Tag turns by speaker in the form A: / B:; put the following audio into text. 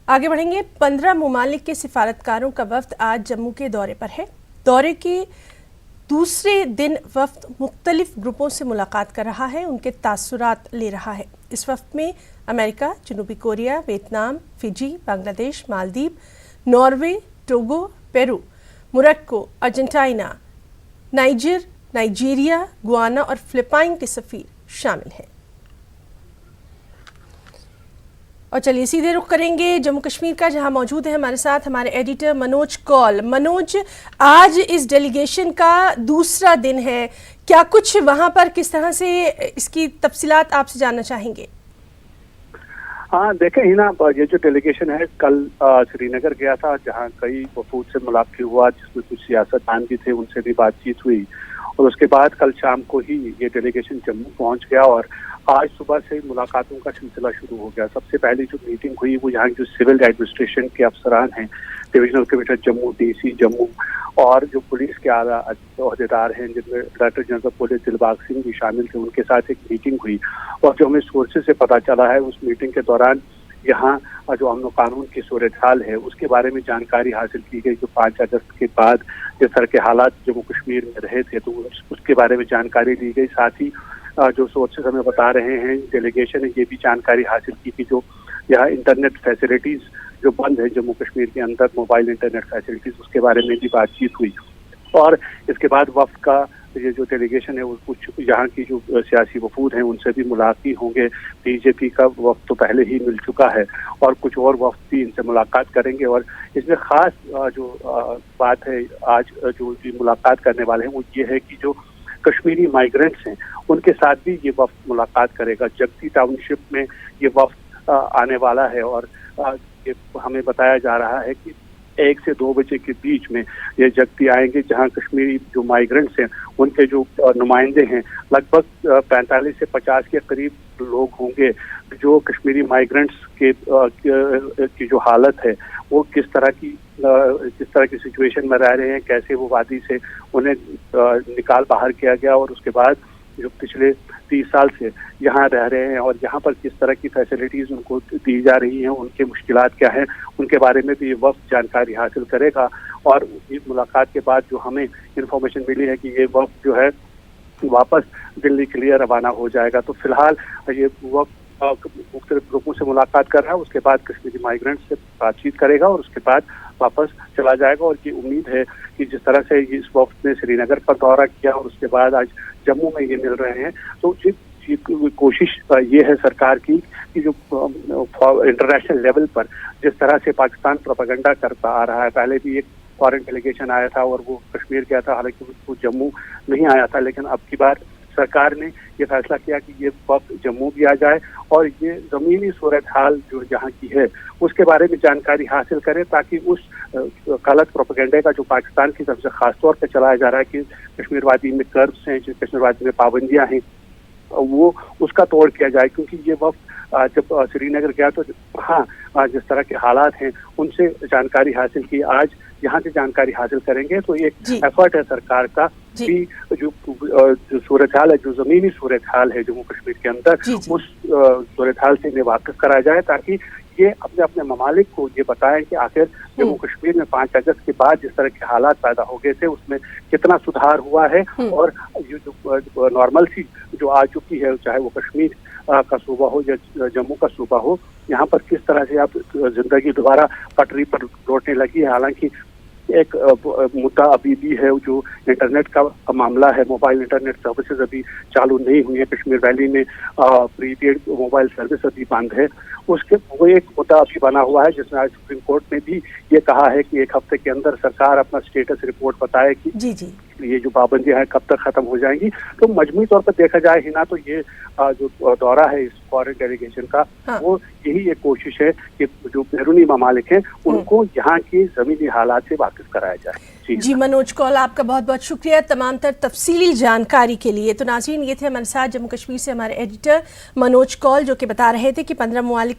A: आगे बढ़ेंगे। 15 मुमालिक के सिफारतकारों का वफ्द आज जम्मू के दौरे पर है। दौरे के दूसरे दिन वफ्द मुख्तलिफ ग्रुपों से मुलाकात कर रहा है, उनके तासुरात ले रहा है। इस वफ्द में अमेरिका, जनूबी Korea, Vietnam, Fiji, Bangladesh, Maldives, Norway, Togo, Peru, Morocco, Argentina, Nigeria, Guyana और फिलिपाइन के सफ़ीर शामिल हैं। और चलिए सीधे रुख करेंगे जम्मू कश्मीर का, जहां मौजूद है हमारे साथ हमारे एडिटर मनोज कौल। मनोज, आज इस डेलीगेशन का दूसरा दिन है, क्या कुछ वहां पर किस तरह से इसकी तफसीलात आपसे जानना चाहेंगे?
B: हाँ, देखें हिना, ये जो डेलीगेशन है कल श्रीनगर गया था, जहाँ कई वफूद से मुलाकात हुआ, जिसमें कुछ सियासतदान भी थे, उनसे भी बातचीत हुई। और उसके बाद कल शाम को ही ये डेलीगेशन जम्मू पहुंच गया और आज सुबह से मुलाकातों का सिलसिला शुरू हो गया। सबसे पहली जो मीटिंग हुई वो यहाँ जो सिविल एडमिनिस्ट्रेशन के अफसरान हैं, divisional commissioner Jammu, DC Jammu और जो पुलिस के आला अहदेदार हैं, जिनमें director general police Dilbagh Singh भी शामिल थे, उनके साथ एक मीटिंग हुई। और जो हमें सोर्सेज से पता चला है, उस मीटिंग के दौरान यहाँ जो अमन कानून की सूरत हाल है उसके बारे में जानकारी हासिल की गई। जो 5 अगस्त के बाद जिस तरह के हालात जम्मू कश्मीर में रहे थे, तो उसके बारे में जानकारी ली गई। साथ ही जो सोर्सेज हमें बता रहे हैं, डेलीगेशन ने ये भी जानकारी हासिल की कि जो यहाँ इंटरनेट फैसिलिटीज जो बंद है जम्मू कश्मीर के अंदर, मोबाइल इंटरनेट फैसिलिटीज, उसके बारे में भी बातचीत हुई। और इसके बाद वफ्द का ये जो डेलीगेशन है वो कुछ यहाँ की जो सियासी वफूद हैं उनसे भी मुलाकात होंगे। बीजेपी का वफ्द तो पहले ही मिल चुका है और कुछ और वफ्द भी इनसे मुलाकात करेंगे। और इसमें खास जो बात है आज जो मुलाकात करने वाले हैं वो ये है कि जो कश्मीरी माइग्रेंट्स हैं उनके साथ भी ये वफ्द मुलाकात करेगा। जगती टाउनशिप में ये वफ्द आने वाला है और ये हमें बताया जा रहा है कि 1 से 2 बजे के बीच में ये जगती आएंगे, जहां कश्मीरी जो माइग्रेंट्स हैं उनके जो नुमाइंदे हैं, लगभग 45 से 50 के करीब लोग होंगे, जो कश्मीरी माइग्रेंट्स की जो हालत है वो किस तरह की सिचुएशन में रह रहे हैं, कैसे वो वादी से उन्हें निकाल बाहर किया गया और उसके बाद जो पिछले 30 साल से यहाँ रह रहे हैं और यहाँ पर किस तरह की फैसिलिटीज उनको दी जा रही हैं, उनके मुश्किलात क्या हैं, उनके बारे में भी ये वफ्द जानकारी हासिल करेगा। और इस मुलाकात के बाद जो हमें इंफॉर्मेशन मिली है कि ये वफ्द जो है वापस दिल्ली के लिए रवाना हो जाएगा। तो फिलहाल ये वफ्द मुख्तलिफ ग्रुपों से मुलाकात कर रहा है, उसके बाद कश्मीरी माइग्रेंट से बातचीत करेगा और उसके बाद वापस चला जाएगा। और ये उम्मीद है कि जिस तरह से इस वक्त ने श्रीनगर का दौरा किया और उसके बाद आज जम्मू में ये मिल रहे हैं, तो कोशिश ये है सरकार की कि जो इंटरनेशनल लेवल पर जिस तरह से पाकिस्तान प्रोपेगेंडा करता आ रहा है, पहले भी एक फॉरेन डेलीगेशन आया था और वो कश्मीर गया था, हालांकि वो जम्मू नहीं आया था, लेकिन अब की बार सरकार ने ये फैसला किया कि ये वक्त जम्मू भी आ जाए और ये ज़मीनी सूरत हाल जो यहाँ की है उसके बारे में जानकारी हासिल करें, ताकि उस गलत प्रोपेगेंडा का जो पाकिस्तान की तरफ से खास तौर पर चलाया जा रहा है कि कश्मीर वादी में कर्ब्स हैं, जो कश्मीर वादी में पाबंदियाँ हैं, वो उसका तोड़ किया जाए। क्योंकि ये वक्त जब श्रीनगर गया तो हाँ जिस तरह के हालात हैं उनसे जानकारी हासिल की, आज यहाँ से जानकारी हासिल करेंगे। तो ये एफर्ट है सरकार का कि जो सूरत हाल है, जो जमीनी सूरत हाल है जम्मू कश्मीर के अंदर, उस सूरत हाल से इन्हें वाकिफ कराया जाए, ताकि ये अपने अपने ममालिक को ये बताएं कि आखिर जम्मू कश्मीर में 5 अगस्त के बाद जिस तरह के हालात पैदा हो गए थे उसमें कितना सुधार हुआ है और ये जो नॉर्मल सी जो आ चुकी है, चाहे वो कश्मीर का सूबा हो या जम्मू का सूबा हो, यहाँ पर किस तरह से अब जिंदगी दोबारा पटरी पर लौटने लगी है। हालांकि एक मुद्दा अभी भी है जो इंटरनेट का मामला है, मोबाइल इंटरनेट सर्विसेज अभी चालू नहीं हुई है कश्मीर वैली में, प्रीपेड मोबाइल सर्विस अभी बंद है, उसके वो एक मुद्दा अभी बना हुआ है, जिसमें आज सुप्रीम कोर्ट ने भी ये कहा है कि 1 हफ्ते के अंदर सरकार अपना स्टेटस रिपोर्ट बताए कि ये जो पाबंदियां हैं कब तक खत्म हो जाएंगी। तो मजमूई तौर पर देखा जाए हिना, तो ये जो दौरा है इस फॉरेन डेलीगेशन का, वो यही एक कोशिश है कि जो बैरूनी ममालिक हैं उनको यहाँ की जमीनी हालात से वाकिफ कराया जाए।
A: जी मनोज कौल, आपका बहुत बहुत शुक्रिया तमाम तर तफसीली जानकारी के लिए। तो नाज़रीन, ये थे हमारे साथ जम्मू कश्मीर से हमारे एडिटर मनोज कौल, जो कि बता रहे थे कि 15 मुमालिक